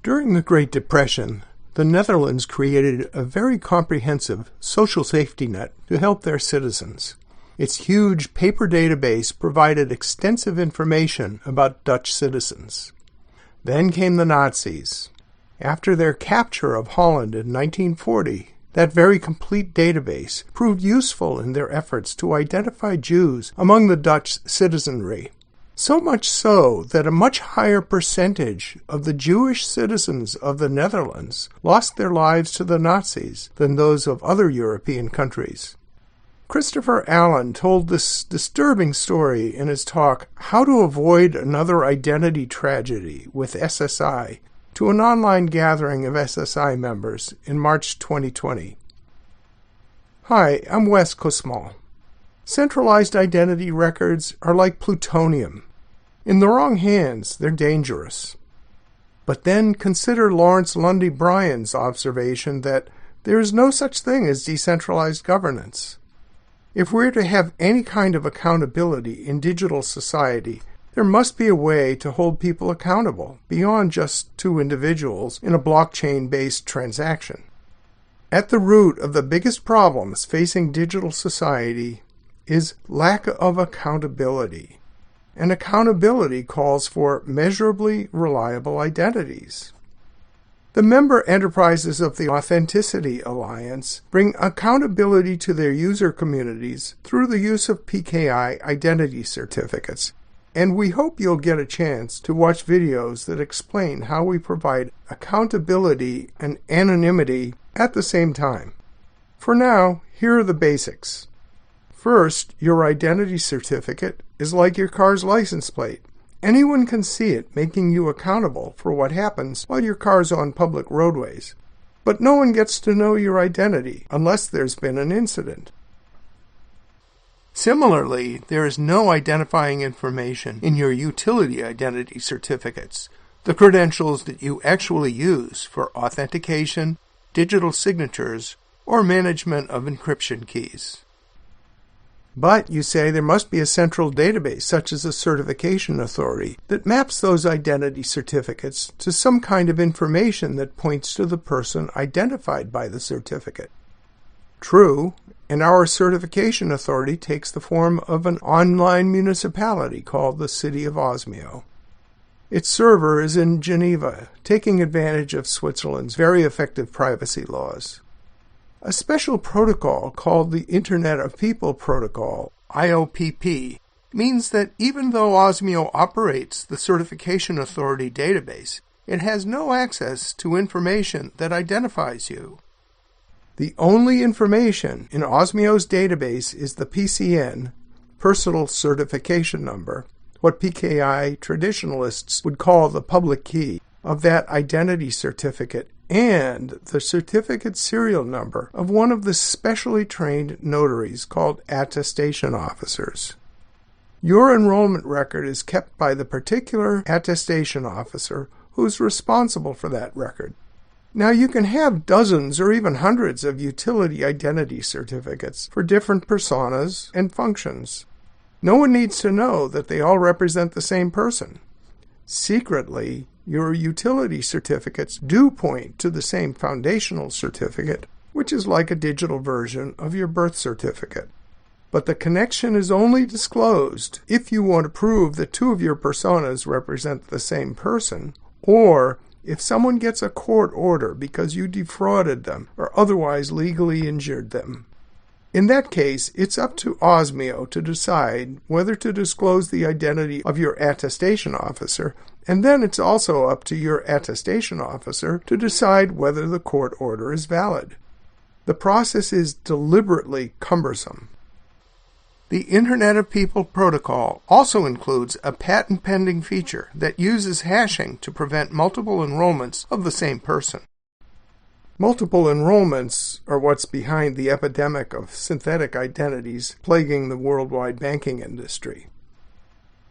During the Great Depression, the Netherlands created a very comprehensive social safety net to help their citizens. Its huge paper database provided extensive information about Dutch citizens. Then came the Nazis. After their capture of Holland in 1940, that very complete database proved useful in their efforts to identify Jews among the Dutch citizenry. So much so that a much higher percentage of the Jewish citizens of the Netherlands lost their lives to the Nazis than those of other European countries. Christopher Allen told this disturbing story in his talk, How to Avoid Another Identity Tragedy with SSI, to an online gathering of SSI members in March 2020. Hi, I'm Wes Kussmaul. Centralized identity records are like plutonium. In the wrong hands, they're dangerous. But then consider Lawrence Lundy Bryan's observation that there is no such thing as decentralized governance. If we're to have any kind of accountability in digital society, there must be a way to hold people accountable beyond just two individuals in a blockchain-based transaction. At the root of the biggest problems facing digital society is lack of accountability. And accountability calls for measurably reliable identities. The member enterprises of the Authenticity Alliance bring accountability to their user communities through the use of PKI identity certificates, and we hope you'll get a chance to watch videos that explain how we provide accountability and anonymity at the same time. For now, here are the basics. First, your identity certificate is like your car's license plate. Anyone can see it, making you accountable for what happens while your car's on public roadways. But no one gets to know your identity unless there's been an incident. Similarly, there is no identifying information in your utility identity certificates, the credentials that you actually use for authentication, digital signatures, or management of encryption keys. But, you say, there must be a central database, such as a certification authority, that maps those identity certificates to some kind of information that points to the person identified by the certificate. True, and our certification authority takes the form of an online municipality called the City of Osmio. Its server is in Geneva, taking advantage of Switzerland's very effective privacy laws. A special protocol called the Internet of People Protocol, IOPP, means that even though Osmio operates the Certification Authority database, it has no access to information that identifies you. The only information in Osmio's database is the PCN, Personal Certification Number, what PKI traditionalists would call the public key of that identity certificate, and the certificate serial number of one of the specially trained notaries called attestation officers. Your enrollment record is kept by the particular attestation officer who's responsible for that record. Now, you can have dozens or even hundreds of utility identity certificates for different personas and functions. No one needs to know that they all represent the same person. Secretly, your utility certificates do point to the same foundational certificate, which is like a digital version of your birth certificate. But the connection is only disclosed if you want to prove that two of your personas represent the same person, or if someone gets a court order because you defrauded them or otherwise legally injured them. In that case, it's up to Osmio to decide whether to disclose the identity of your attestation officer, and then it's also up to your attestation officer to decide whether the court order is valid. The process is deliberately cumbersome. The Internet of People protocol also includes a patent-pending feature that uses hashing to prevent multiple enrollments of the same person. Multiple enrollments are what's behind the epidemic of synthetic identities plaguing the worldwide banking industry.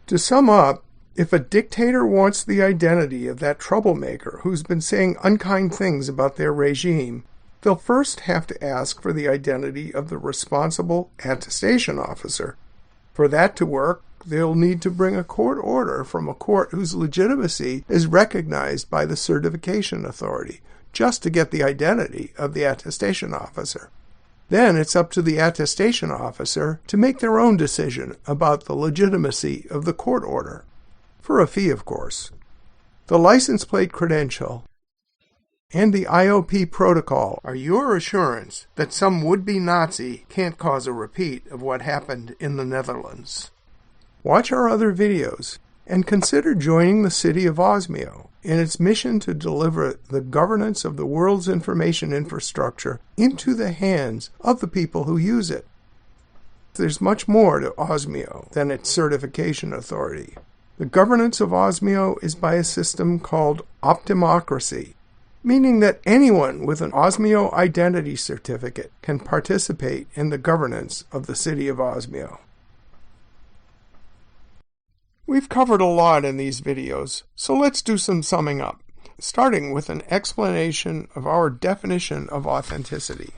To sum up, if a dictator wants the identity of that troublemaker who's been saying unkind things about their regime, they'll first have to ask for the identity of the responsible attestation officer. For that to work, they'll need to bring a court order from a court whose legitimacy is recognized by the certification authority, just to get the identity of the attestation officer. Then it's up to the attestation officer to make their own decision about the legitimacy of the court order, for a fee, of course. The license plate credential and the IOP protocol are your assurance that some would-be Nazi can't cause a repeat of what happened in the Netherlands. Watch our other videos and consider joining the city of Osmio in its mission to deliver the governance of the world's information infrastructure into the hands of the people who use it. There's much more to Osmio than its certification authority. The governance of Osmio is by a system called optimocracy, meaning that anyone with an Osmio identity certificate can participate in the governance of the city of Osmio. We've covered a lot in these videos, so let's do some summing up, starting with an explanation of our definition of authenticity.